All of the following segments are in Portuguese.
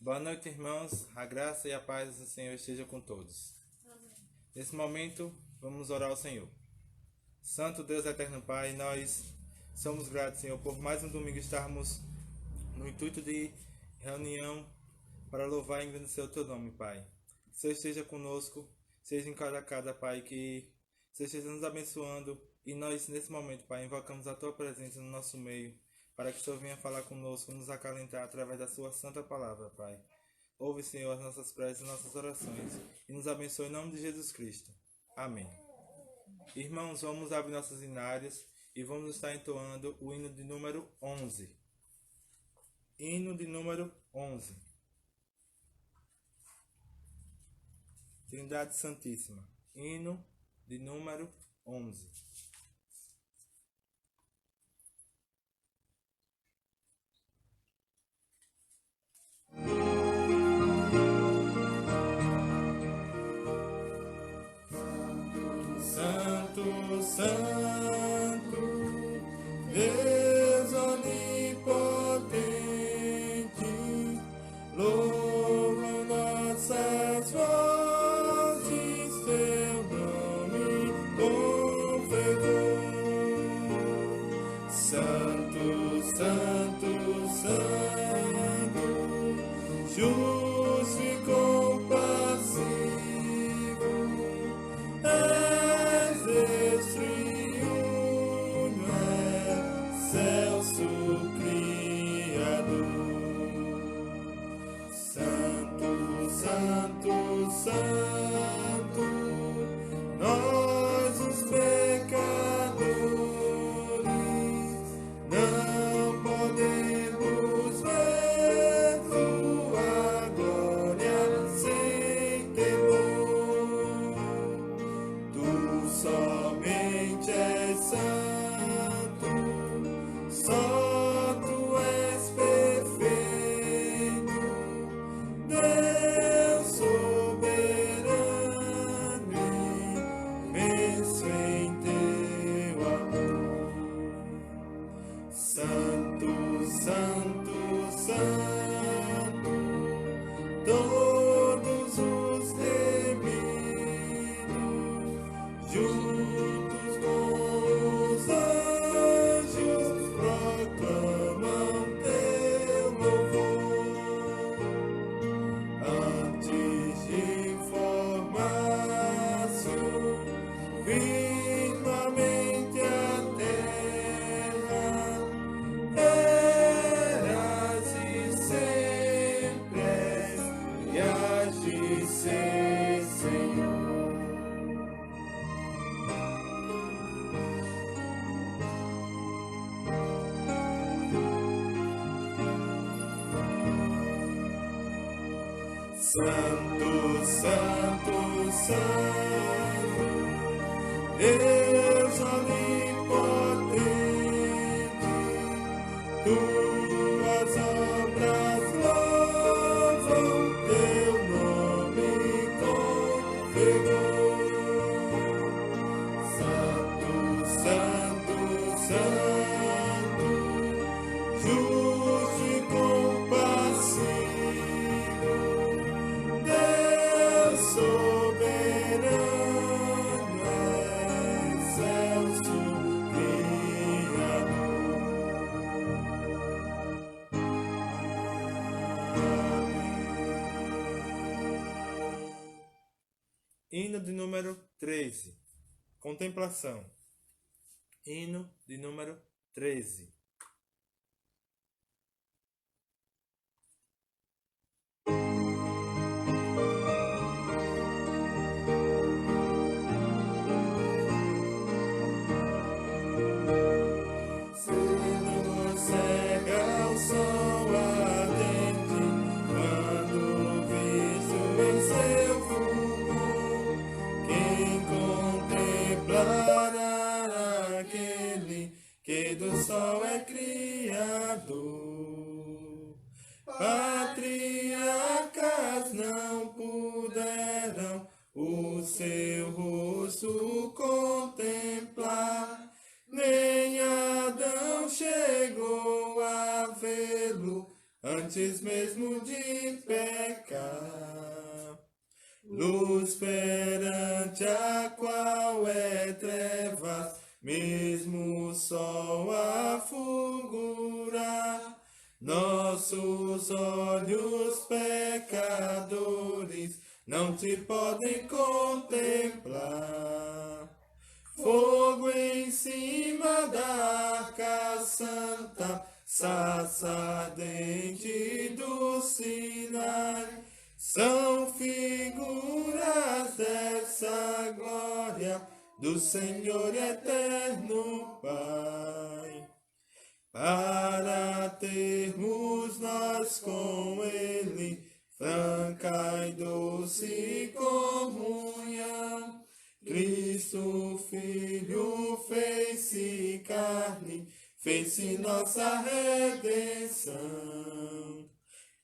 Boa noite, irmãos. A graça e a paz do Senhor esteja com todos. Amém. Nesse momento, vamos orar ao Senhor. Santo Deus Eterno Pai, nós somos gratos, Senhor, por mais um domingo estarmos no intuito de reunião para louvar e engrandecer o Teu nome, Pai. Que o Senhor esteja conosco, seja em cada Pai, que o Senhor esteja nos abençoando e nós, nesse momento, Pai, invocamos a Tua presença no nosso meio, para que o Senhor venha falar conosco, nos acalentar através da Sua santa palavra, Pai. Ouve, Senhor, as nossas preces e nossas orações e nos abençoe em nome de Jesus Cristo. Amém. Irmãos, vamos abrir nossas inárias e vamos estar entoando o hino de número 11. Hino de número 11. Trindade Santíssima. Hino de número 11. Santo, Santo, Deus onipotente, louvam nossas vozes, teu nome com fervor. Santo, Santo, Santo, justo e compassivo, és Deus triuno, excelso Criador. Santo, Santo, Santo, nós os pecadores não podemos ver tua glória sem temor. Tu somente és santo, só tu és perfeito, Deus soberano, imenso em teu amor. Santo, Santo, Santo, todos os remidos, juntos com os anjos, proclamam teu louvor. Antes de formasse firmamente a terra, eras e sempre és, e hás de ser, Senhor. Santo, Santo, Santo, Deus onipotente, tuas obras louvam teu nome com fervor. Santo, Santo, Santo, justo e compassivo, Deus soberano, excelso Criador. Hino de número 13. Contemplação. Hino de número 13. Senhor, cega o sol ardente, quando visto em seu fulgor, quem contemplará aquele que do sol é criador? Patriarcas não puderam o seu rosto contemplar, nem Adão chegou a vê-lo antes antes mesmo de pecar. Luz perante a qual é trevas, mesmo o sol a fulgurar. Nossos olhos pecadores não te podem contemplar. Fogo em cima da arca santa, sarça ardente do Sinai, são figuras dessa glória do Senhor eterno Pai. Para termos nós com Ele franca e doce comunhão, Cristo Filho fez-se carne, fez-se nossa redenção,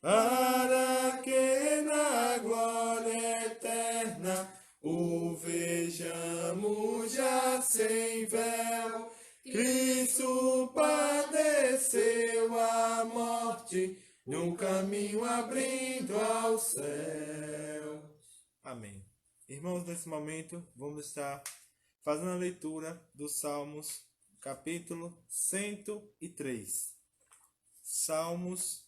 para que na glória eterna o vejamos já sem véu. Cristo padeceu a morte, no caminho abrindo ao céu. Amém. Irmãos, nesse momento vamos estar fazendo a leitura dos Salmos, capítulo 103. Salmos,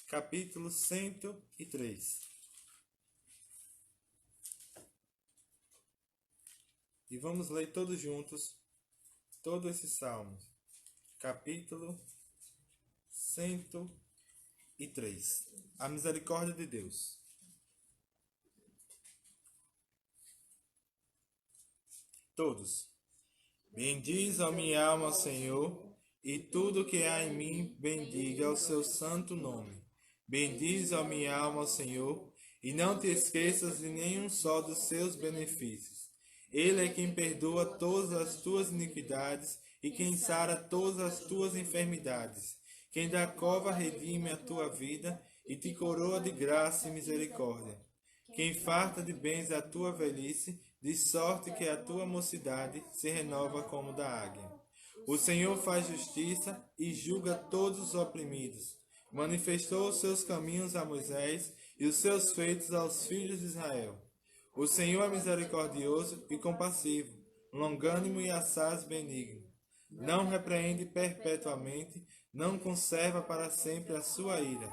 capítulo 103. E vamos ler todos juntos, todos esses Salmos. Capítulo 103. A misericórdia de Deus. Todos. Bendiz a minha alma, Senhor, e tudo que há em mim, bendiga o seu santo nome. Bendiz a minha alma, Senhor, e não te esqueças de nenhum só dos seus benefícios. Ele é quem perdoa todas as tuas iniquidades e quem sara todas as tuas enfermidades. Quem da cova redime a tua vida e te coroa de graça e misericórdia. Quem farta de bens a tua velhice, de sorte que a tua mocidade se renova como da águia. O Senhor faz justiça e julga todos os oprimidos. Manifestou os seus caminhos a Moisés e os seus feitos aos filhos de Israel. O Senhor é misericordioso e compassivo, longânimo e assaz benigno. Não repreende perpetuamente, não conserva para sempre a sua ira.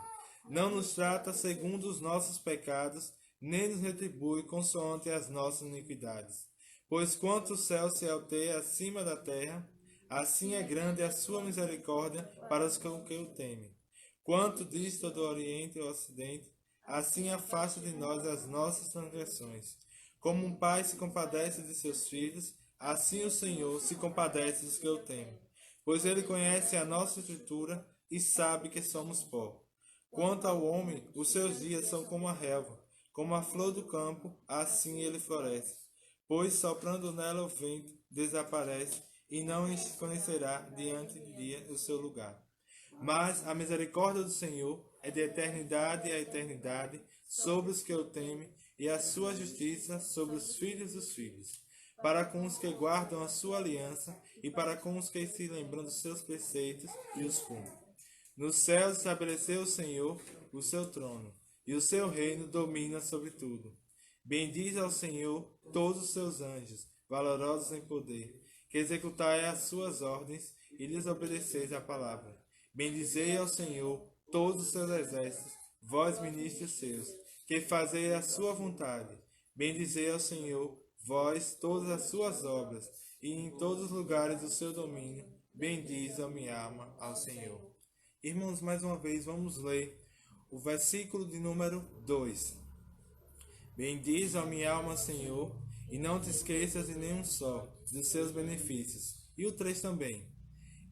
Não nos trata segundo os nossos pecados, nem nos retribui consoante as nossas iniquidades. Pois quanto o céu se alteia acima da terra, assim é grande a sua misericórdia para os que o temem. Quanto dista do Oriente ao Ocidente, assim afasta de nós as nossas transgressões. Como um pai se compadece de seus filhos, assim o Senhor se compadece dos que o temem. Pois ele conhece a nossa estrutura e sabe que somos pó. Quanto ao homem, os seus dias são como a relva, como a flor do campo, assim ele floresce. Pois soprando nela o vento, desaparece, e não conhecerá diante de dia o seu lugar. Mas a misericórdia do Senhor é de eternidade a eternidade sobre os que o temem, e a sua justiça sobre os filhos dos filhos, para com os que guardam a sua aliança e para com os que se lembram dos seus preceitos e os cumprem. Nos céus estabeleceu o Senhor o seu trono, e o seu reino domina sobre tudo. Bendize ao Senhor todos os seus anjos, valorosos em poder, que executai as suas ordens e lhes obedeceis a palavra. Bendizei ao Senhor todos os seus exércitos, vós ministros seus, que fazei a sua vontade. Bendizei ao Senhor, vós todas as suas obras, e em todos os lugares do seu domínio, bendiz a minha alma ao Senhor. Irmãos, mais uma vez vamos ler o versículo de número 2. Bendiz a minha alma, Senhor, e não te esqueças de nenhum só dos seus benefícios. E o 3 também.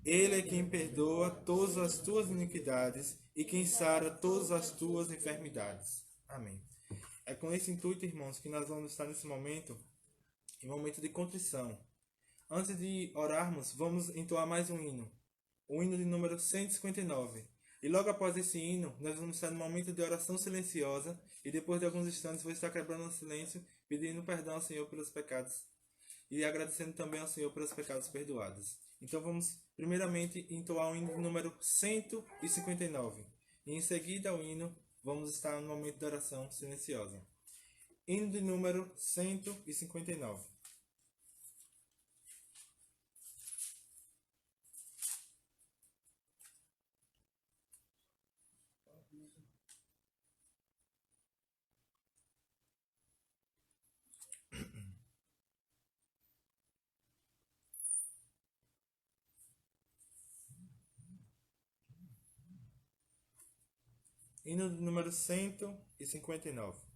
Ele é quem perdoa todas as tuas iniquidades e quem sara todas as tuas enfermidades. Amém. É com esse intuito, irmãos, que nós vamos estar nesse momento, em momento de contrição. Antes de orarmos, vamos entoar mais um hino. O hino de número 159. E logo após esse hino, nós vamos estar no momento de oração silenciosa e depois de alguns instantes vou estar quebrando o silêncio, pedindo perdão ao Senhor pelos pecados e agradecendo também ao Senhor pelos pecados perdoados. Então vamos primeiramente entoar o hino de número 159. E em seguida ao hino, vamos estar no momento de oração silenciosa. Hino de número 159. Hino de número 159.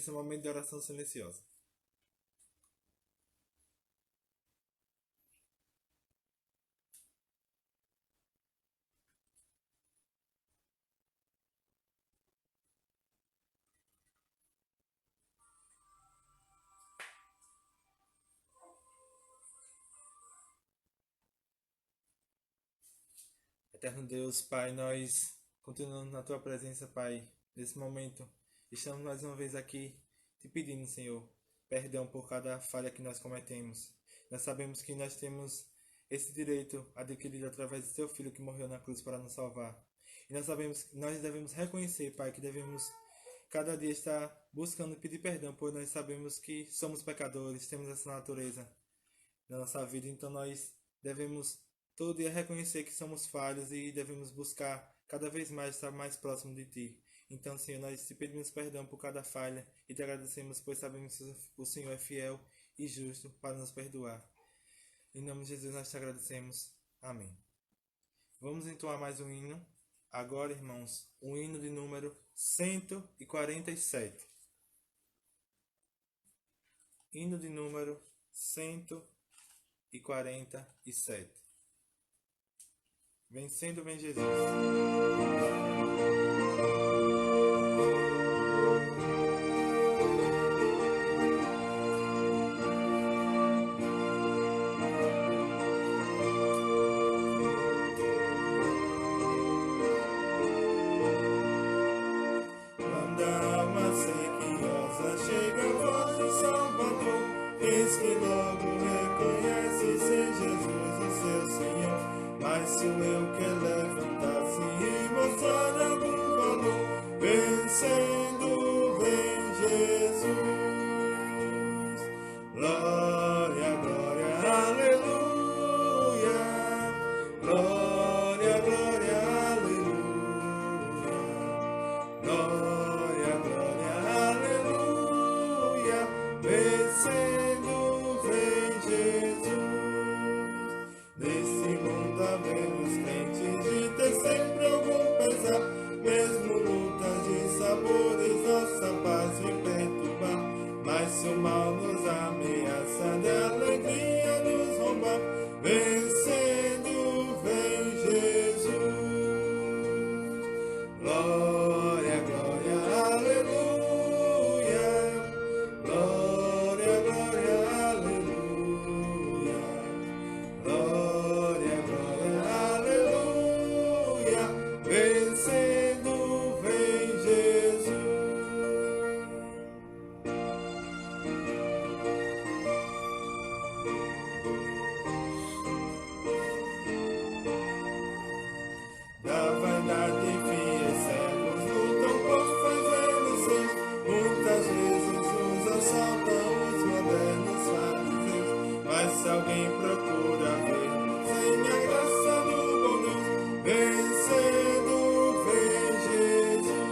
Esse é o momento de oração silenciosa. Eterno Deus, Pai, nós continuamos na Tua presença, Pai, nesse momento. Estamos mais uma vez aqui te pedindo, Senhor, perdão por cada falha que nós cometemos. Nós sabemos que nós temos esse direito adquirido através do Teu Filho que morreu na cruz para nos salvar. E nós sabemos que nós devemos reconhecer, Pai, que devemos cada dia estar buscando pedir perdão, pois nós sabemos que somos pecadores, temos essa natureza na nossa vida, então nós devemos todo dia reconhecer que somos falhos e devemos buscar cada vez mais estar mais próximo de Ti. Então, Senhor, nós te pedimos perdão por cada falha e te agradecemos, pois sabemos que o Senhor é fiel e justo para nos perdoar. Em nome de Jesus nós te agradecemos. Amém. Vamos entoar mais um hino. Agora, irmãos, o hino de número 147. Hino de número 147. Vencendo bem Jesus. Glória, glória, aleluia. Glória, glória, aleluia. Glória, glória, aleluia. Vencendo vem Jesus. Nesse mundo havemos crentes de ter sempre algum pesar, mesmo lutas de sabores, nossa paz vem perturbar. Mas se o mal nos ameaça, de alegria nos roubar, vencendo vem Jesus. Glória, glória, aleluia. Glória, glória, aleluia. Glória, glória, aleluia. Vencendo vem Jesus. Da vaidade enfiecemos, lutam por fazer-nos ser. Muitas vezes nos assaltam os modernos fariseus. Mas se alguém procura ver, sem a graça do bom Deus, vencendo vem Jesus.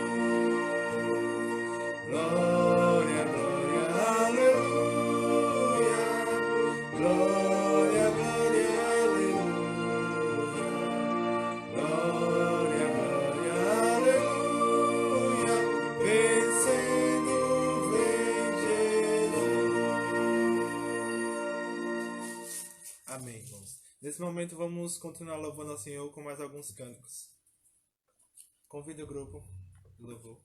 Glória, glória, aleluia. Glória, glória, aleluia. Glória, glória, aleluia. Vencendo vem Jesus. Amém, irmãos. Nesse momento vamos continuar louvando ao Senhor com mais alguns cânticos. Convido o grupo de louvor.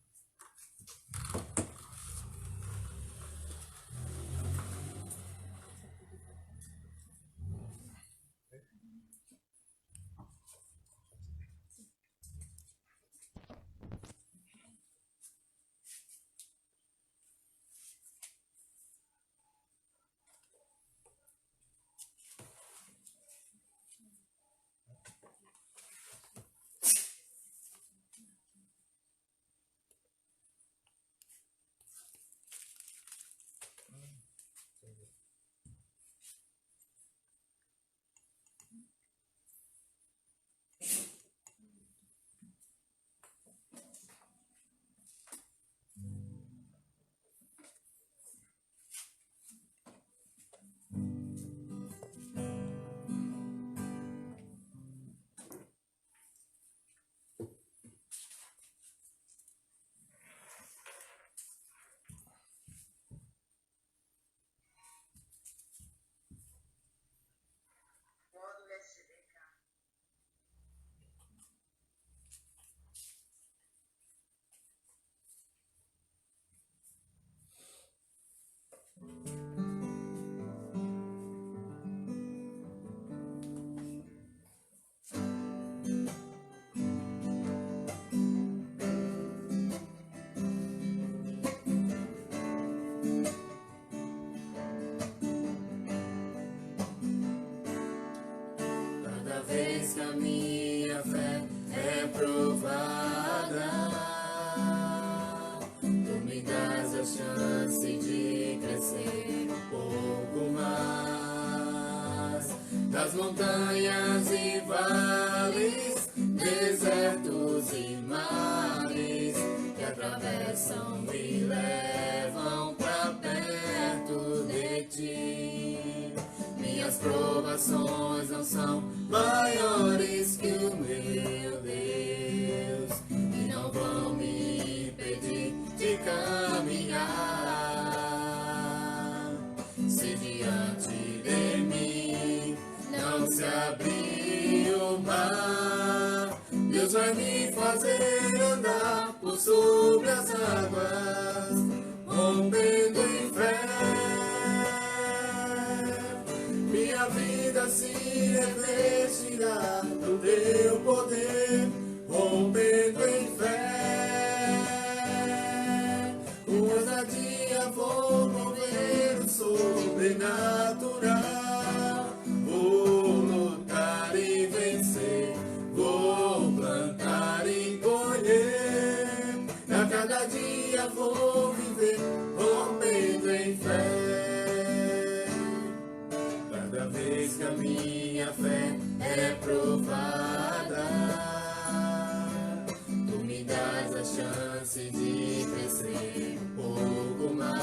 Cada vez que a minha fé é provada, tu me dás a chance de crescer um pouco mais. Das montanhas e vales, desertos e mares que atravessam e levam pra perto de ti. Minhas provações não são maiores que o meu Deus e não vão me impedir de caminhar. Se diante de mim não se abrir o mar, Deus vai me fazer andar por sobre as águas, rompendo em fé. Minha vida se revestirá do teu poder, rompendo em fé. Com ousadia vou mover o sobrenatural, vou lutar e vencer, vou plantar e colher. A cada dia vou viver, rompendo em fé. que a minha fé é provada, tu me dás a chance de crescer um pouco mais.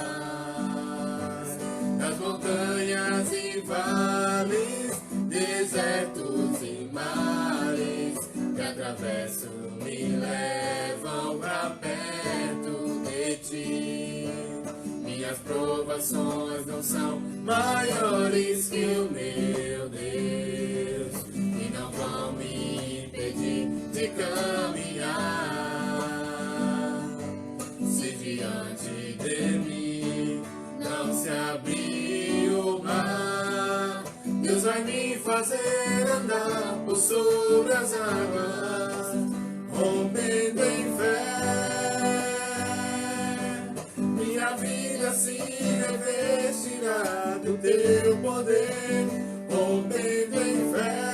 Nas montanhas e vales, desertos e mares que atravesso me levam pra perto de ti. Minhas provações não são maiores que o meu Deus e não vão me impedir de caminhar. Se diante de mim não se abrir o mar, Deus vai me fazer andar por sobre as águas, rompendo em fé. Minha vida se revestirá do teu poder, rompendo em fé.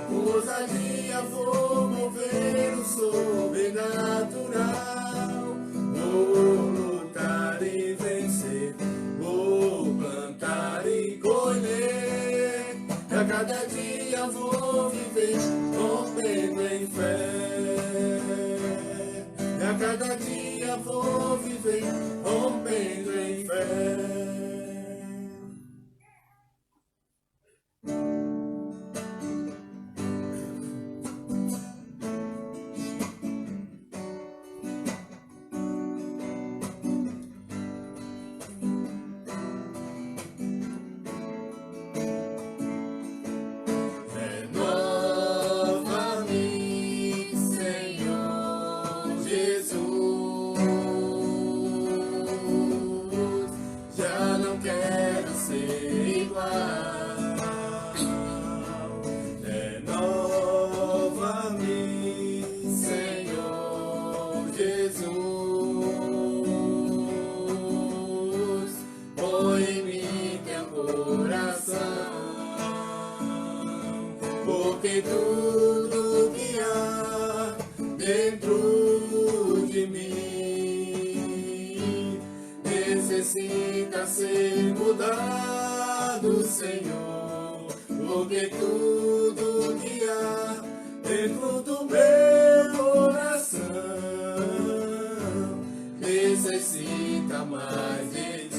Com ousadia vou mover o sobrenatural. Vou lutar e vencer, vou plantar e colher. A cada dia vou viver, rompendo em fé. A cada dia vou viver, rompendo em fé. Porque tudo que há dentro de mim necessita ser mudado, Senhor. Porque tudo que há dentro do meu coração necessita mais de ti.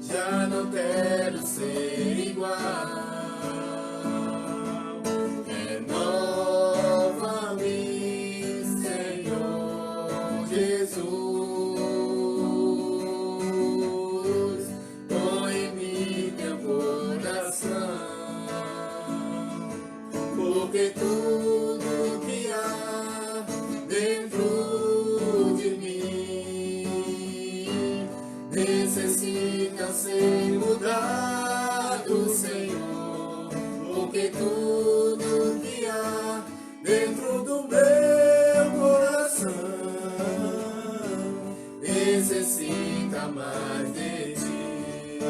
Já não quero ser igual. Renova-me, Senhor Jesus. Põe em mim teu coração, porque tudo que há dentro de mim necessita ser mudado, Senhor. Porque tudo que há dentro do meu coração necessita mais de ti.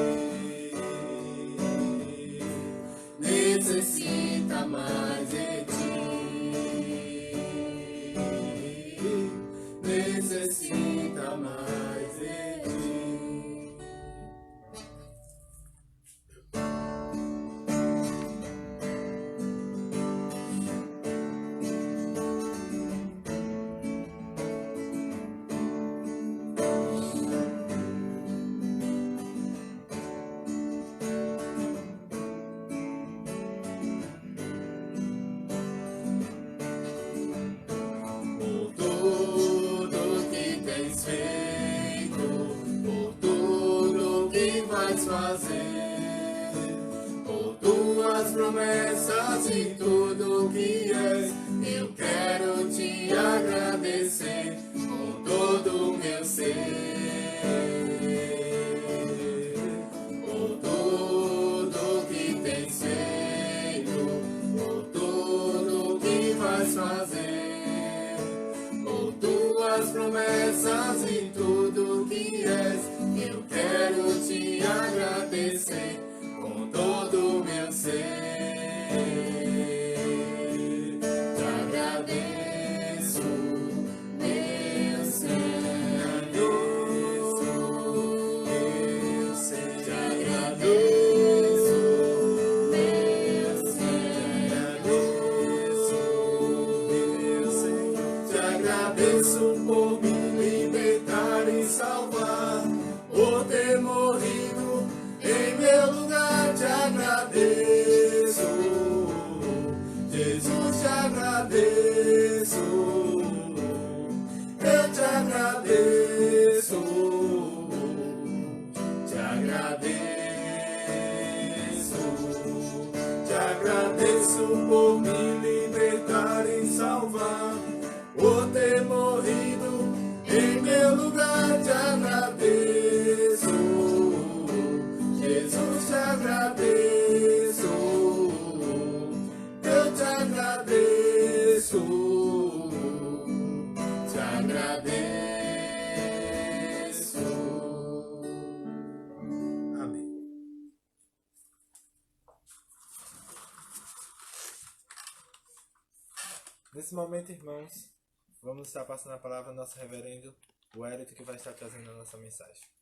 Necessita mais de ti. Necessita mais de ti. Fazer por tuas promessas e tudo que és, eu quero te agradecer com todo o meu ser. Por tudo que tens feito, por tudo que vais fazer, por tuas promessas e tudo que és, eu quero te agradecer com todo o meu ser. agradeço por me libertar e salvar, por ter morrido em meu lugar. Te agradeço, Jesus, te agradeço, eu te agradeço, te agradeço. Amém. Nesse momento, irmãos, vamos estar passando a palavra ao nosso reverendo Wellington, que vai estar trazendo a nossa mensagem.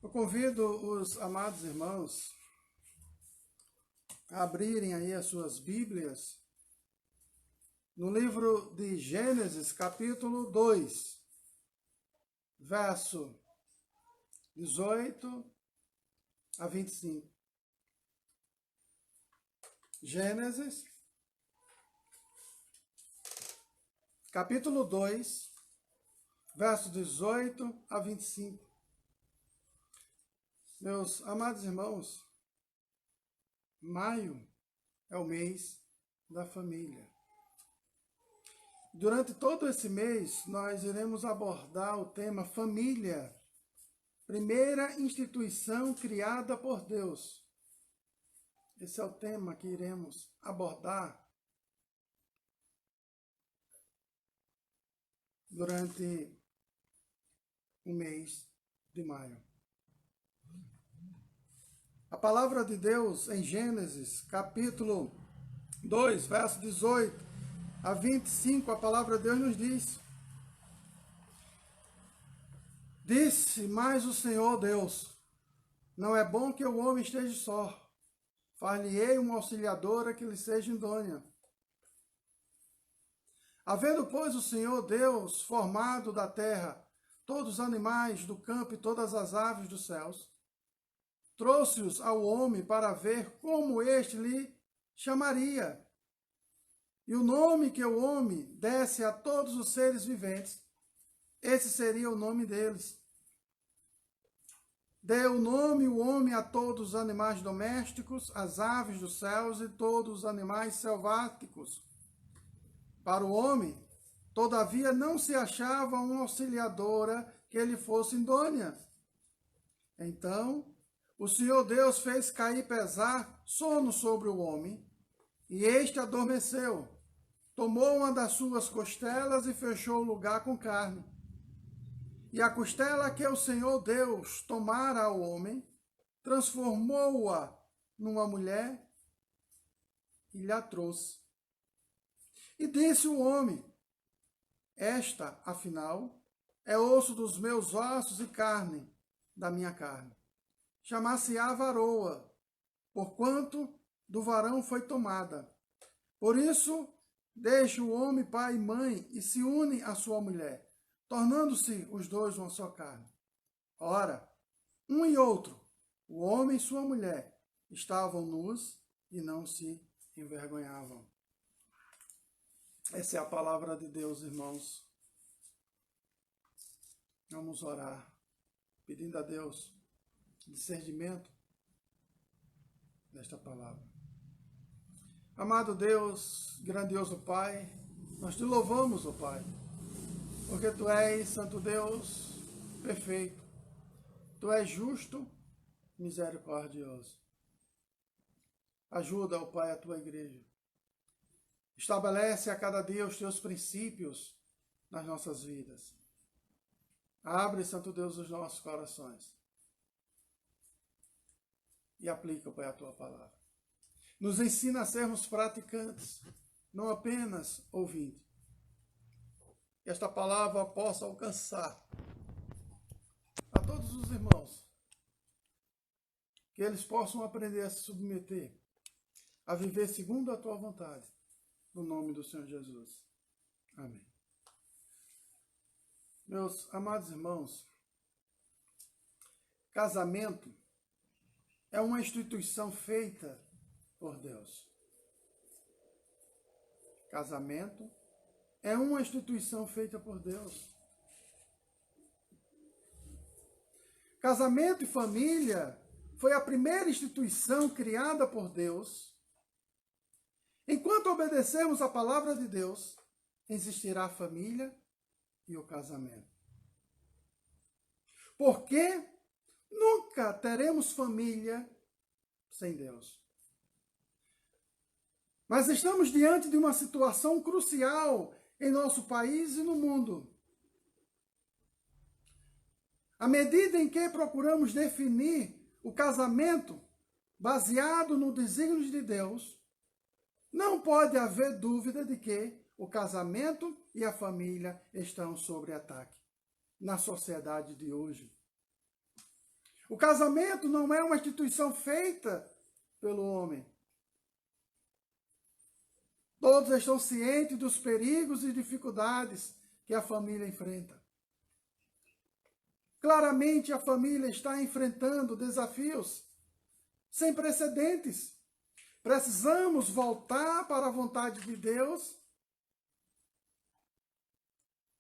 Eu convido os amados irmãos a abrirem aí as suas Bíblias no livro de Gênesis, capítulo 2, verso 18 a 25. Gênesis, capítulo 2, verso 18 a 25. Meus amados irmãos, maio é o mês da família. Durante todo esse mês, nós iremos abordar o tema família, primeira instituição criada por Deus. Esse é o tema que iremos abordar durante o mês de maio. A palavra de Deus em Gênesis, capítulo 2, verso 18 a 25, a palavra de Deus nos diz: Disse mais o Senhor Deus, não é bom que o homem esteja só, far-lhe-ei uma auxiliadora que lhe seja idônea. Havendo, pois, o Senhor Deus formado da terra todos os animais do campo e todas as aves dos céus, trouxe-os ao homem para ver como este lhe chamaria. E o nome que o homem desse a todos os seres viventes, esse seria o nome deles. Deu nome o homem a todos os animais domésticos, as aves dos céus e todos os animais selváticos. Para o homem, todavia, não se achava uma auxiliadora que lhe fosse idônea. Então, o Senhor Deus fez cair pesar sono sobre o homem, e este adormeceu. Tomou uma das suas costelas e fechou o lugar com carne. E a costela que o Senhor Deus tomara ao homem, transformou-a numa mulher e lhe a trouxe. E disse o homem: Esta, afinal, é osso dos meus ossos e carne da minha carne. Chamar-se-á varoa, porquanto do varão foi tomada. Por isso, deixa o homem pai e mãe e se une à sua mulher, tornando-se os dois uma só carne. Ora, um e outro, o homem e sua mulher, estavam nus e não se envergonhavam. Essa é a palavra de Deus, irmãos. Vamos orar, pedindo a Deus discernimento desta palavra. Amado Deus, grandioso Pai, nós te louvamos, ó Pai, porque Tu és, Santo Deus, perfeito. Tu és justo, misericordioso. Ajuda, ó Pai, a Tua igreja. Estabelece a cada dia os Teus princípios nas nossas vidas. Abre, Santo Deus, os nossos corações. E aplica, Pai, a Tua palavra. Nos ensina a sermos praticantes, não apenas ouvintes. que esta palavra possa alcançar a todos os irmãos, que eles possam aprender a se submeter, a viver segundo a tua vontade, no nome do Senhor Jesus. Amém. Meus amados irmãos, casamento é uma instituição feita por Deus. Casamento é uma instituição feita por Deus. Casamento e família foi a primeira instituição criada por Deus. Enquanto obedecermos a palavra de Deus, existirá a família e o casamento. Porque nunca teremos família sem Deus. Mas estamos diante de uma situação crucial em nosso país e no mundo. À medida em que procuramos definir o casamento baseado no desígnio de Deus, não pode haver dúvida de que o casamento e a família estão sob ataque na sociedade de hoje. O casamento não é uma instituição feita pelo homem. Todos estão cientes dos perigos e dificuldades que a família enfrenta. Claramente, a família está enfrentando desafios sem precedentes. Precisamos voltar para a vontade de Deus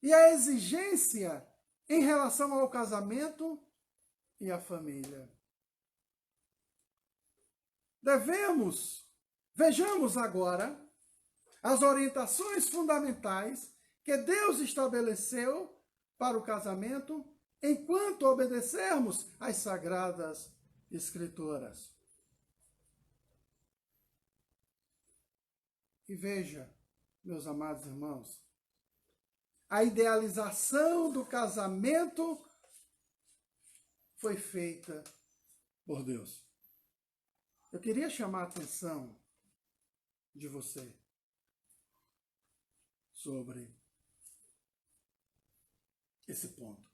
e a exigência em relação ao casamento e à família. Vejamos agora as orientações fundamentais que Deus estabeleceu para o casamento enquanto obedecermos às Sagradas Escrituras. E veja, meus amados irmãos, a idealização do casamento foi feita por Deus. Eu queria chamar a atenção de você sobre esse ponto.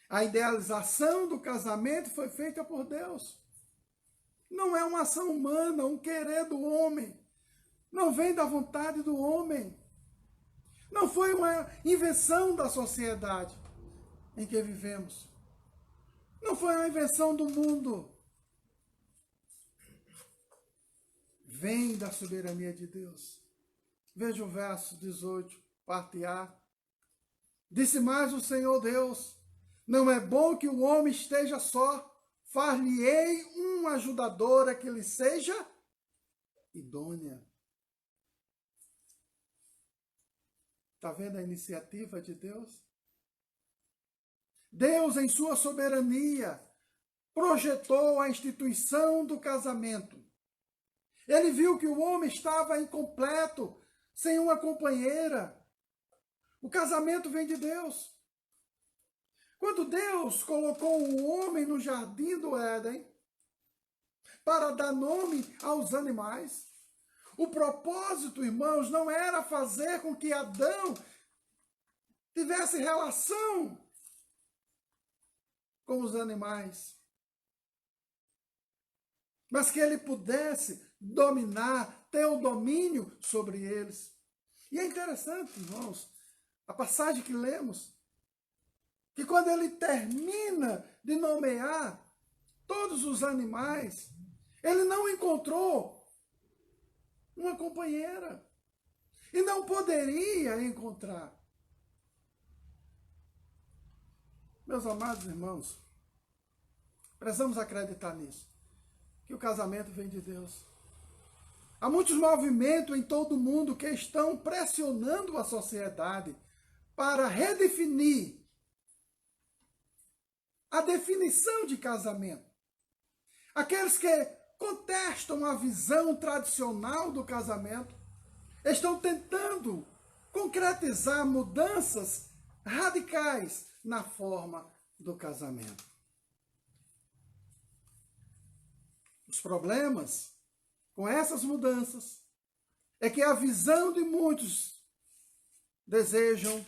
A idealização do casamento foi feita por Deus. Não é uma ação humana, um querer do homem. Não vem da vontade do homem. Não foi uma invenção da sociedade em que vivemos. Não foi uma invenção do mundo. Vem da soberania de Deus. Veja o verso 18, parte A. Disse mais o Senhor Deus: não é bom que o homem esteja só, far-lhe-ei uma ajudadora que lhe seja idônea. Está vendo a iniciativa de Deus? Deus, em sua soberania, projetou a instituição do casamento. Ele viu que o homem estava incompleto, sem uma companheira. O casamento vem de Deus. Quando Deus colocou o homem no jardim do Éden para dar nome aos animais, o propósito, irmãos, não era fazer com que Adão tivesse relação com os animais, mas que ele pudesse dominar, ter o domínio sobre eles. E é interessante, irmãos, a passagem que lemos, que quando ele termina de nomear todos os animais, ele não encontrou uma companheira. E não poderia encontrar. Meus amados irmãos, precisamos acreditar nisso, que o casamento vem de Deus. Há muitos movimentos em todo o mundo que estão pressionando a sociedade para redefinir a definição de casamento. Aqueles que contestam a visão tradicional do casamento estão tentando concretizar mudanças radicais na forma do casamento. Os problemas com essas mudanças é que a visão de muitos desejam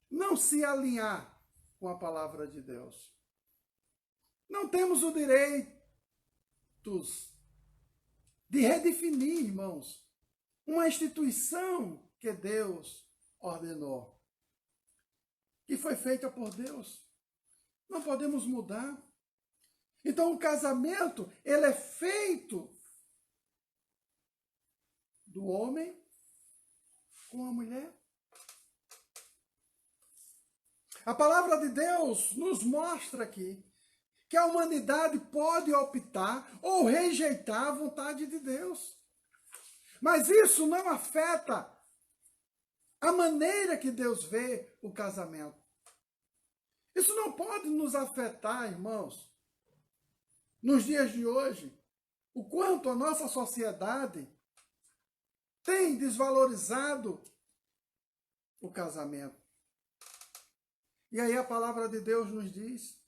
não se alinhar com a palavra de Deus. Não temos o direito de redefinir, irmãos, uma instituição que Deus ordenou, que foi feita por Deus. Não podemos mudar. Então, o casamento, ele é feito do homem com a mulher. A palavra de Deus nos mostra aqui que a humanidade pode optar ou rejeitar a vontade de Deus. Mas isso não afeta a maneira que Deus vê o casamento. Isso não pode nos afetar, irmãos, nos dias de hoje, o quanto a nossa sociedade tem desvalorizado o casamento. E aí a palavra de Deus nos diz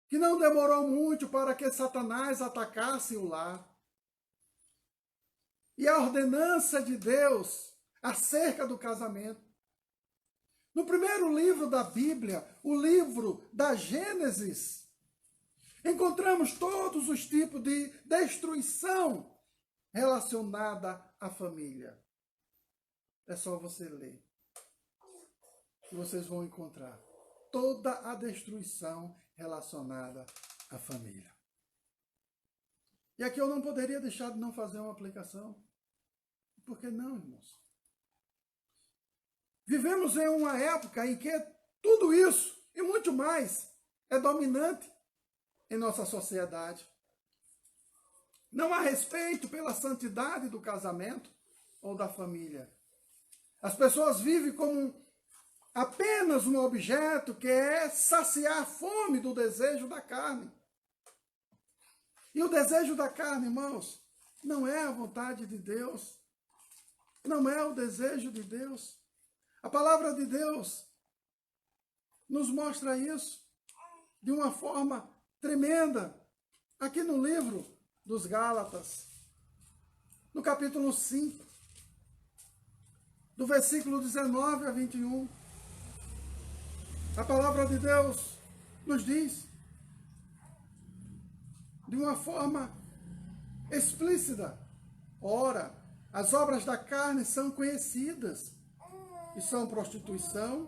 que não demorou muito para que Satanás atacasse o lar. E a ordenança de Deus acerca do casamento. No primeiro livro da Bíblia, o livro da Gênesis, encontramos todos os tipos de destruição relacionada à família. É só você ler, que vocês vão encontrar toda a destruição relacionada à família. E aqui eu não poderia deixar de não fazer uma aplicação. Por que não, irmãos? Vivemos em uma época em que tudo isso e muito mais é dominante em nossa sociedade. Não há respeito pela santidade do casamento ou da família. As pessoas vivem como apenas um objeto que é saciar a fome do desejo da carne. E o desejo da carne, irmãos, não é a vontade de Deus. Não é o desejo de Deus. A palavra de Deus nos mostra isso de uma forma tremenda. Aqui no livro dos Gálatas, no capítulo 5, do versículo 19 a 21, a palavra de Deus nos diz, de uma forma explícita: ora, as obras da carne são conhecidas, e são prostituição,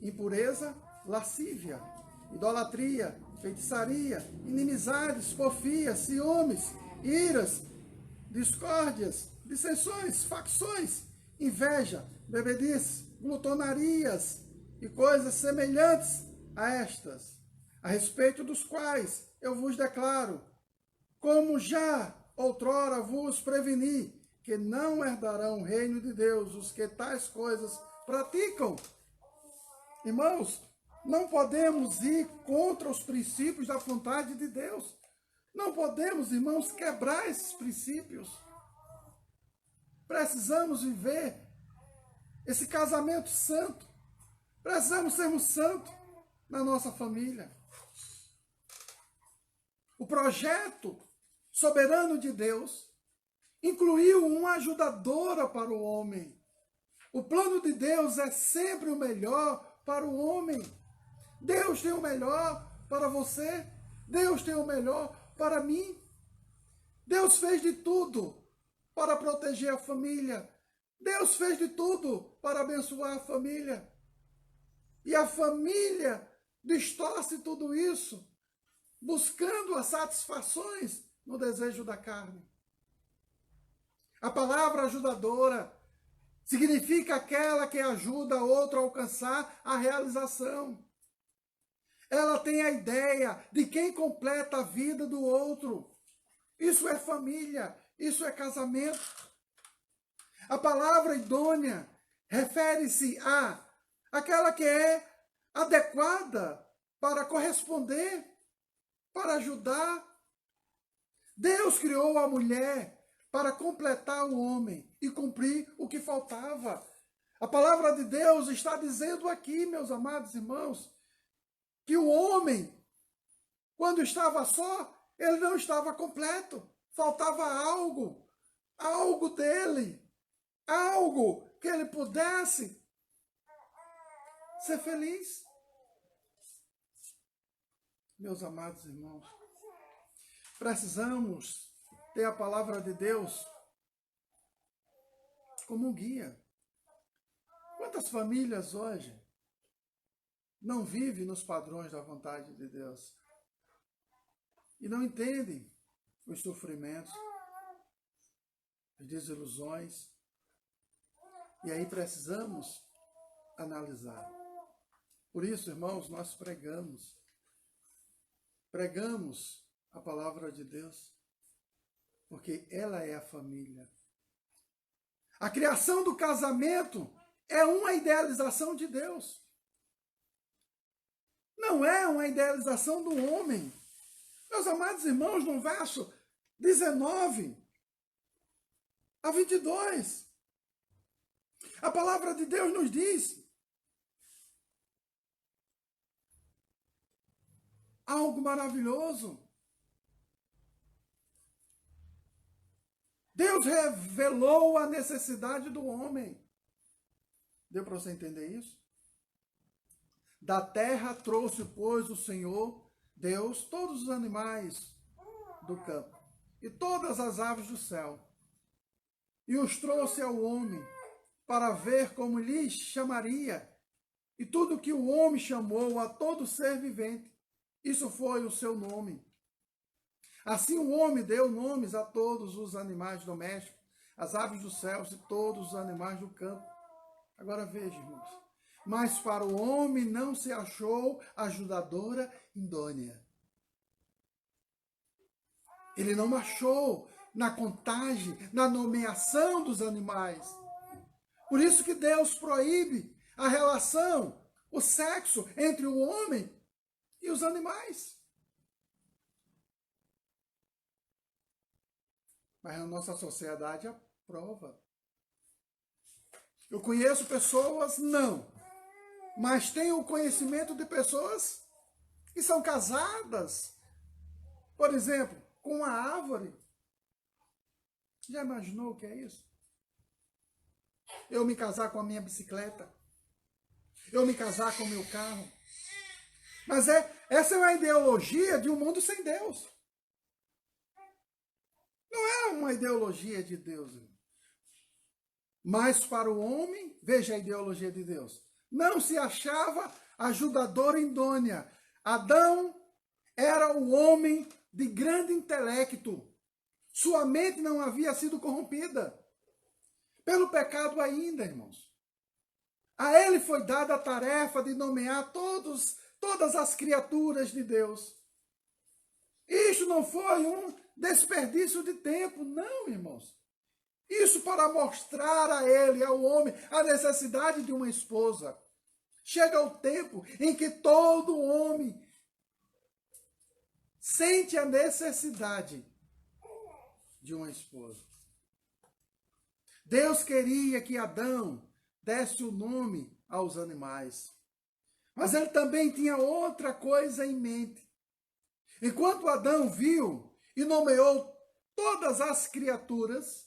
impureza, lascívia, idolatria, feitiçaria, inimizades, porfias, ciúmes, iras, discórdias, dissensões, facções, inveja, bebedice, glutonarias e coisas semelhantes a estas, a respeito dos quais eu vos declaro, como já outrora vos preveni, que não herdarão o reino de Deus os que tais coisas praticam. Irmãos, não podemos ir contra os princípios da vontade de Deus. Não podemos, irmãos, quebrar esses princípios. Precisamos viver esse casamento santo. Precisamos sermos santos na nossa família. O projeto soberano de Deus incluiu uma ajudadora para o homem. O plano de Deus é sempre o melhor para o homem. Deus tem o melhor para você. Deus tem o melhor para mim. Deus fez de tudo para proteger a família. Deus fez de tudo para abençoar a família. E a família distorce tudo isso, buscando as satisfações no desejo da carne. A palavra ajudadora significa aquela que ajuda outro a alcançar a realização. Ela tem a ideia de quem completa a vida do outro. Isso é família, isso é casamento. A palavra idônea refere-se a aquela que é adequada para corresponder, para ajudar. Deus criou a mulher para completar o homem e cumprir o que faltava. A palavra de Deus está dizendo aqui, meus amados irmãos, que o homem, quando estava só, ele não estava completo. Faltava algo dele, algo que ele pudesse ser feliz. Meus amados irmãos, precisamos ter a palavra de Deus como um guia. Quantas famílias hoje não vivem nos padrões da vontade de Deus e não entendem os sofrimentos, as desilusões, e aí precisamos analisar. Por isso, irmãos, nós pregamos a palavra de Deus, porque ela é a família. A criação do casamento é uma idealização de Deus. Não é uma idealização do homem. Meus amados irmãos, no verso 19 a 22, a palavra de Deus nos diz algo maravilhoso. Deus revelou a necessidade do homem. Deu para você entender isso? Da terra trouxe, pois, o Senhor Deus todos os animais do campo e todas as aves do céu, e os trouxe ao homem para ver como lhes chamaria, e tudo que o homem chamou a todo ser vivente, isso foi o seu nome. Assim o homem deu nomes a todos os animais domésticos, as aves dos céus e todos os animais do campo. Agora veja, irmãos, mas para o homem não se achou ajudadora idônea. Ele não achou na contagem, na nomeação dos animais. Por isso que Deus proíbe a relação, o sexo entre o homem e os animais. Mas a nossa sociedade aprova. Eu conheço pessoas, não. Mas tenho o conhecimento de pessoas que são casadas, por exemplo, com uma árvore. Já imaginou o que é isso? Eu me casar com a minha bicicleta. Eu me casar com o meu carro. Mas essa é uma ideologia de um mundo sem Deus. Não é uma ideologia de Deus. Mas para o homem, veja a ideologia de Deus, não se achava ajudadora idônea. Adão era o homem de grande intelecto. Sua mente não havia sido corrompida pelo pecado ainda, irmãos. A ele foi dada a tarefa de nomear todas as criaturas de Deus. Isso não foi um desperdício de tempo, não, irmãos. Isso para mostrar a ele, ao homem, a necessidade de uma esposa. Chega o tempo em que todo homem sente a necessidade de uma esposa. Deus queria que Adão desse o nome aos animais. Mas ele também tinha outra coisa em mente. Enquanto Adão viu e nomeou todas as criaturas,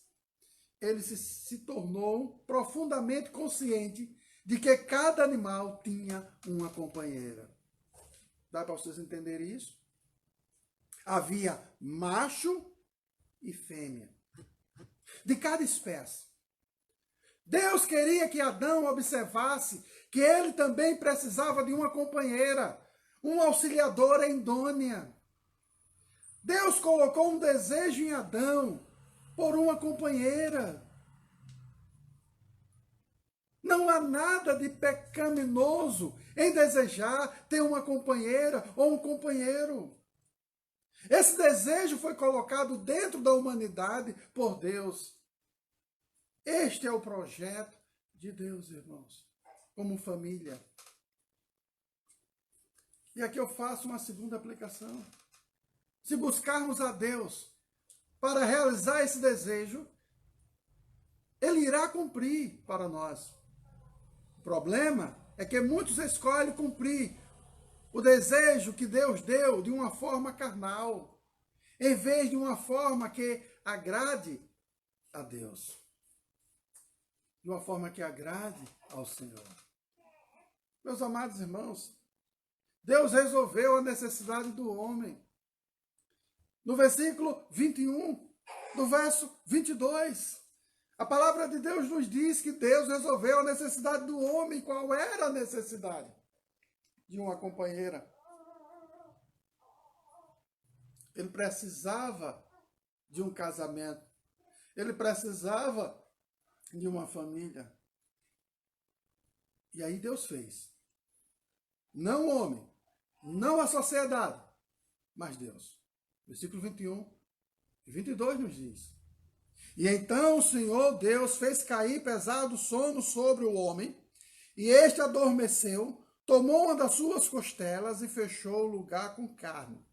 ele se tornou profundamente consciente de que cada animal tinha uma companheira. Dá para vocês entenderem isso? Havia macho e fêmea de cada espécie. Deus queria que Adão observasse que ele também precisava de uma companheira, uma auxiliadora idônea. Deus colocou um desejo em Adão por uma companheira. Não há nada de pecaminoso em desejar ter uma companheira ou um companheiro. Esse desejo foi colocado dentro da humanidade por Deus. Este é o projeto de Deus, irmãos, como família. E aqui eu faço uma segunda aplicação. Se buscarmos a Deus para realizar esse desejo, Ele irá cumprir para nós. O problema é que muitos escolhem cumprir o desejo que Deus deu de uma forma carnal, em vez de uma forma que agrade a Deus. De uma forma que agrade ao Senhor. Meus amados irmãos, Deus resolveu a necessidade do homem. No versículo 21, do verso 22, a palavra de Deus nos diz que Deus resolveu a necessidade do homem. Qual era a necessidade? De uma companheira. Ele precisava de um casamento. Ele precisava de uma família. E aí Deus fez. Não o homem, não a sociedade, mas Deus. Versículo 21 e 22 nos diz: E então o Senhor Deus fez cair pesado sono sobre o homem, e este adormeceu, tomou uma das suas costelas e fechou o lugar com carne.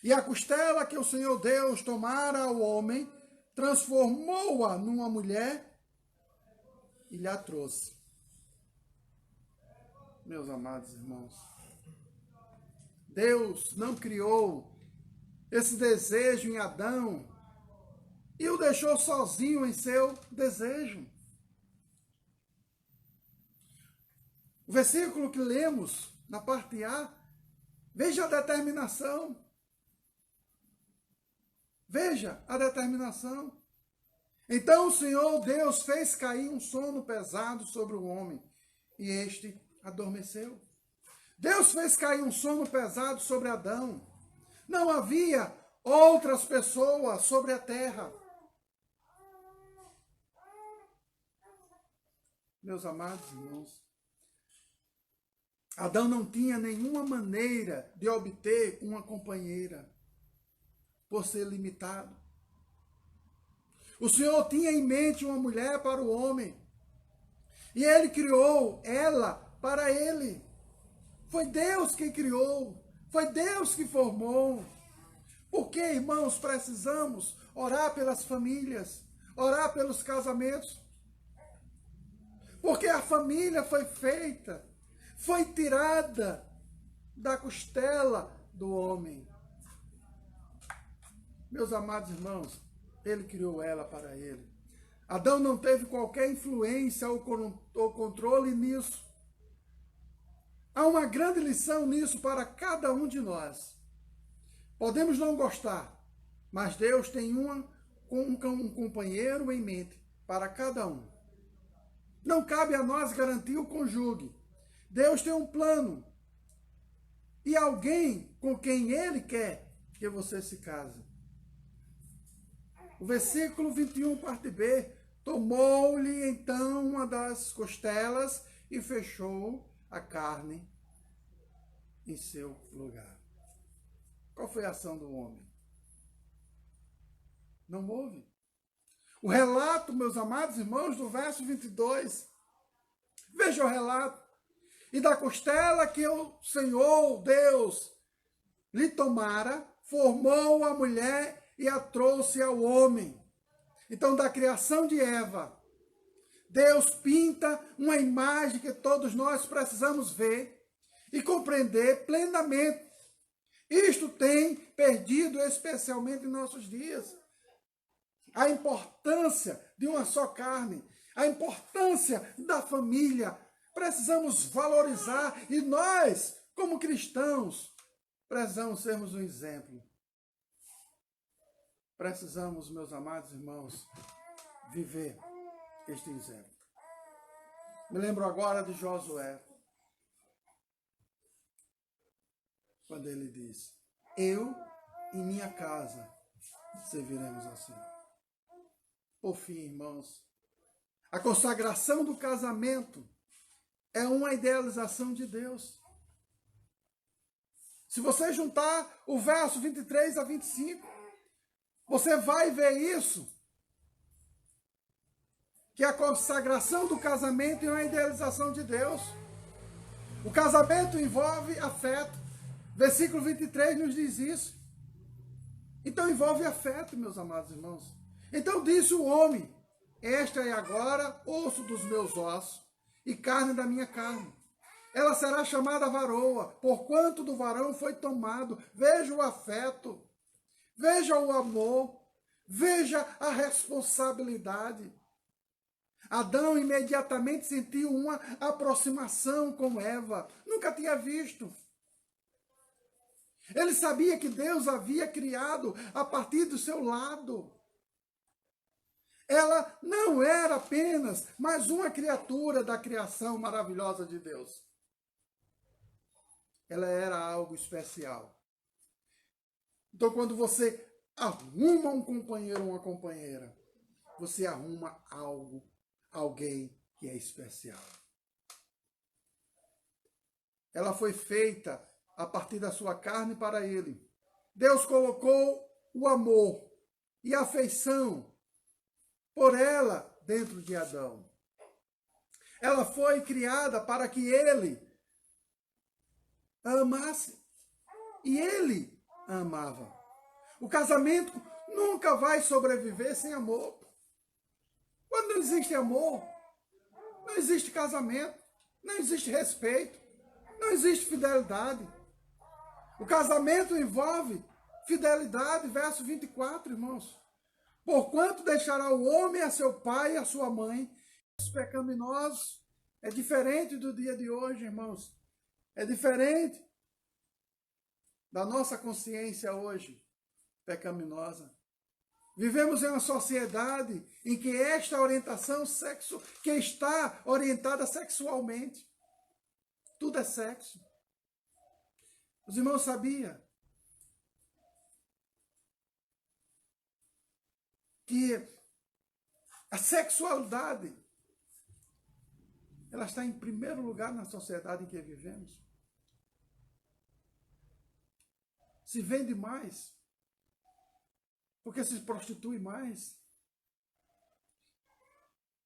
E a costela que o Senhor Deus tomara ao homem, transformou-a numa mulher e lhe a trouxe. Meus amados irmãos, Deus não criou esse desejo em Adão e o deixou sozinho em seu desejo. O versículo que lemos na parte A, veja a determinação. Veja a determinação. Então o Senhor Deus fez cair um sono pesado sobre o homem, e este adormeceu. Deus fez cair um sono pesado sobre Adão. Não havia outras pessoas sobre a terra. Meus amados irmãos, Adão não tinha nenhuma maneira de obter uma companheira, por ser limitado. O Senhor tinha em mente uma mulher para o homem, e Ele criou ela para ele. Foi Deus quem criou, foi Deus que formou. Por que, irmãos, precisamos orar pelas famílias, orar pelos casamentos? Porque a família foi feita, foi tirada da costela do homem. Meus amados irmãos, Ele criou ela para ele. Adão não teve qualquer influência ou controle nisso. Há uma grande lição nisso para cada um de nós. Podemos não gostar, mas Deus tem um companheiro em mente para cada um. Não cabe a nós garantir o cônjuge. Deus tem um plano e alguém com quem Ele quer que você se case. O versículo 21, parte B, tomou-lhe então uma das costelas e fechou a carne em seu lugar. Qual foi a ação do homem? Não houve. O relato, meus amados irmãos, do verso 22, veja o relato. E da costela que o Senhor Deus lhe tomara, formou a mulher e a trouxe ao homem. Então, da criação de Eva, Deus pinta uma imagem que todos nós precisamos ver e compreender plenamente. Isto tem perdido, especialmente em nossos dias, a importância de uma só carne, a importância da família. Precisamos valorizar e nós, como cristãos, precisamos sermos um exemplo. Precisamos, meus amados irmãos, viver este exemplo. Me lembro agora de Josué, quando ele diz: eu e minha casa serviremos assim. Por fim, irmãos, a consagração do casamento é uma idealização de Deus. Se você juntar o verso 23 a 25, você vai ver isso, que a consagração do casamento é uma idealização de Deus. O casamento envolve afeto. Versículo 23 nos diz isso. Então envolve afeto, meus amados irmãos. Então disse o homem: esta é agora osso dos meus ossos e carne da minha carne. Ela será chamada varoa, porquanto do varão foi tomado. Veja o afeto. Veja o amor, veja a responsabilidade. Adão imediatamente sentiu uma aproximação com Eva. Nunca tinha visto. Ele sabia que Deus havia criado a partir do seu lado. Ela não era apenas mais uma criatura da criação maravilhosa de Deus. Ela era algo especial. Então, quando você arruma um companheiro ou uma companheira, você arruma alguém que é especial. Ela foi feita a partir da sua carne para ele. Deus colocou o amor e a afeição por ela dentro de Adão. Ela foi criada para que ele a amasse. E ele a amava. O casamento nunca vai sobreviver sem amor. Quando não existe amor, não existe casamento, não existe respeito, não existe fidelidade. O casamento envolve fidelidade, verso 24, irmãos. Porquanto deixará o homem a seu pai e a sua mãe. Os pecaminosos é diferente do dia de hoje, irmãos. É diferente da nossa consciência hoje, pecaminosa. Vivemos em uma sociedade em que esta orientação que está orientada sexualmente. Tudo é sexo. Os irmãos sabiam que a sexualidade ela está em primeiro lugar na sociedade em que vivemos? Se vende mais, porque se prostitui mais.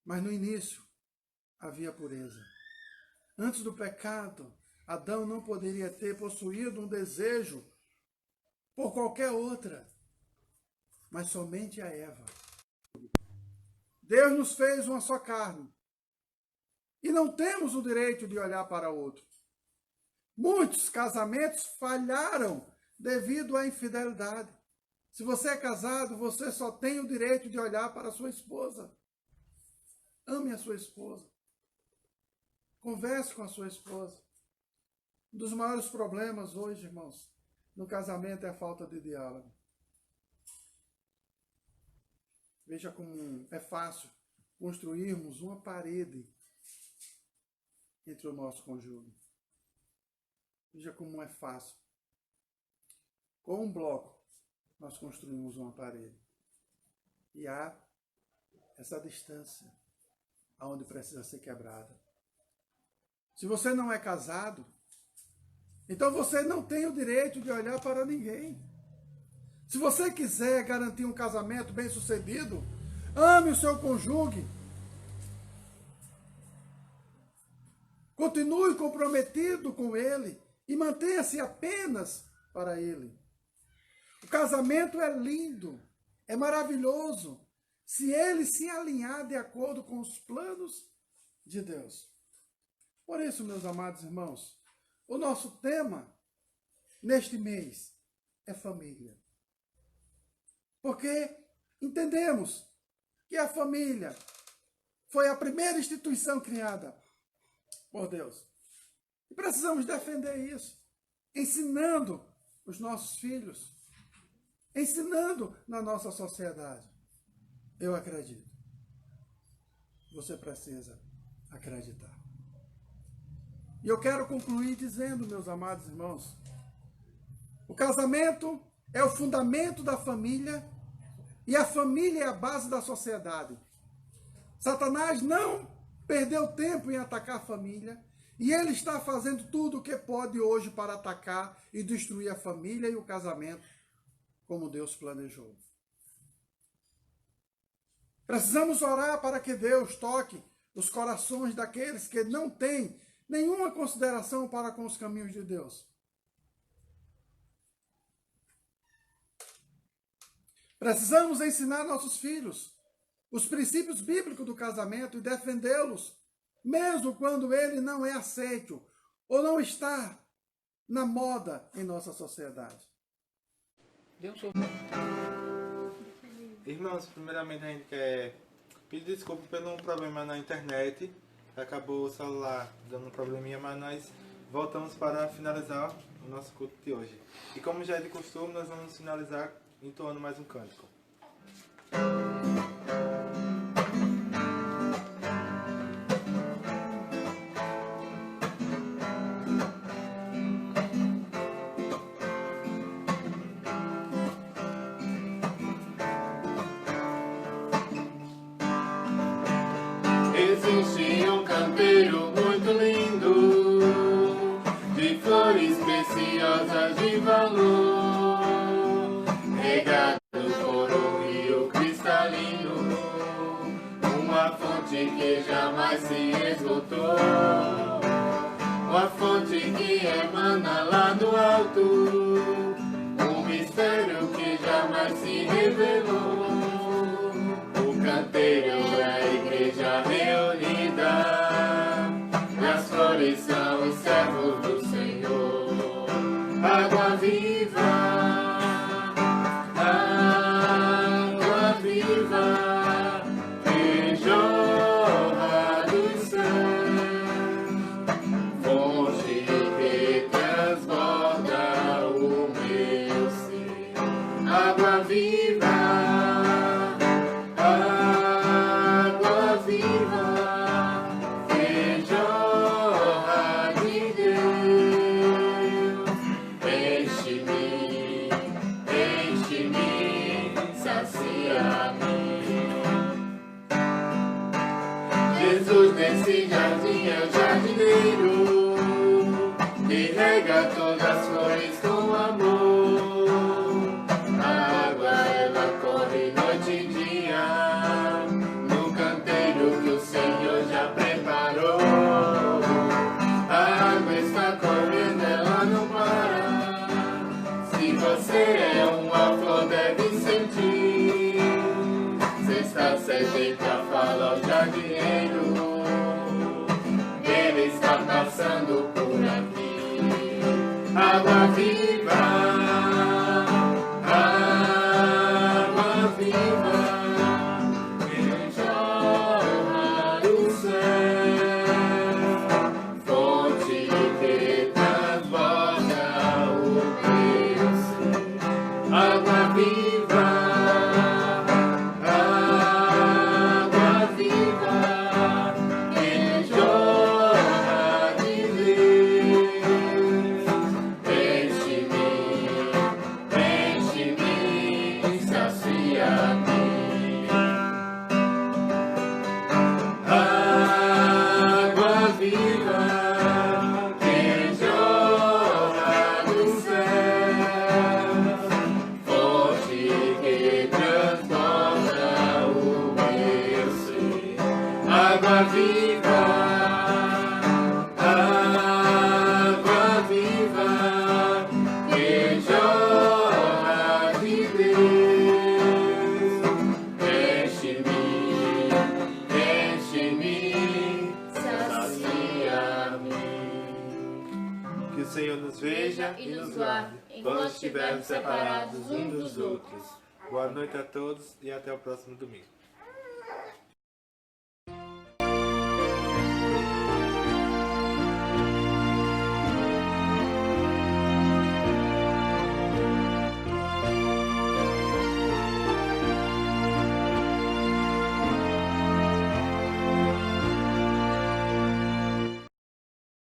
Mas no início havia pureza. Antes do pecado, Adão não poderia ter possuído um desejo por qualquer outra, mas somente a Eva. Deus nos fez uma só carne e não temos o direito de olhar para outro. Muitos casamentos falharam devido à infidelidade. Se você é casado, você só tem o direito de olhar para a sua esposa. Ame a sua esposa. Converse com a sua esposa. Um dos maiores problemas hoje, irmãos, no casamento é a falta de diálogo. Veja como é fácil construirmos uma parede entre o nosso cônjuge. Veja como é fácil. Com um bloco, nós construímos uma parede. E há essa distância aonde precisa ser quebrada. Se você não é casado, então você não tem o direito de olhar para ninguém. Se você quiser garantir um casamento bem-sucedido, ame o seu cônjuge. Continue comprometido com ele e mantenha-se apenas para ele. O casamento é lindo, é maravilhoso, se ele se alinhar de acordo com os planos de Deus. Por isso, meus amados irmãos, o nosso tema neste mês é família. Porque entendemos que a família foi a primeira instituição criada por Deus. E precisamos defender isso, ensinando os nossos filhos, ensinando na nossa sociedade. Eu acredito. Você precisa acreditar. E eu quero concluir dizendo, meus amados irmãos, o casamento é o fundamento da família e a família é a base da sociedade. Satanás não perdeu tempo em atacar a família e ele está fazendo tudo o que pode hoje para atacar e destruir a família e o casamento, como Deus planejou. Precisamos orar para que Deus toque os corações daqueles que não têm nenhuma consideração para com os caminhos de Deus. Precisamos ensinar nossos filhos os princípios bíblicos do casamento e defendê-los, mesmo quando ele não é aceito ou não está na moda em nossa sociedade. Irmãos, primeiramente a gente quer Pedir desculpa pelo problema na internet. Acabou o celular dando um probleminha, mas nós voltamos para finalizar o nosso culto de hoje. E como já é de costume, nós vamos finalizar entoando mais um cântico. Existe um canteiro muito lindo, de flores preciosas de valor, regado por um rio cristalino, uma fonte que jamais se esgotou, uma fonte que emana lá do alto, um mistério que jamais se revelou. O canteiro é a igreja reunida, as flores são os servos do Senhor. Água viva, que jorra do céu, fonte que transborda o meu ser. Água viva, Jesus nesse jardim é o jardineiro, que rega todas as flores com amor. A água ela corre noite e dia, no canteiro que o Senhor já preparou. A água está correndo, ela não para. Se você é uma flor, deve sentir. Você está sedenta, fala ao jardineiro, ele está passando por aqui. Água viva, que jorra do céu, fonte que transborda o meu ser. Água viva, água viva, que jorra de Deus. Enche-me, sacia-me. Que o Senhor nos veja e nos guarde, quando estivermos separados uns dos outros. Boa noite a todos e até o próximo domingo.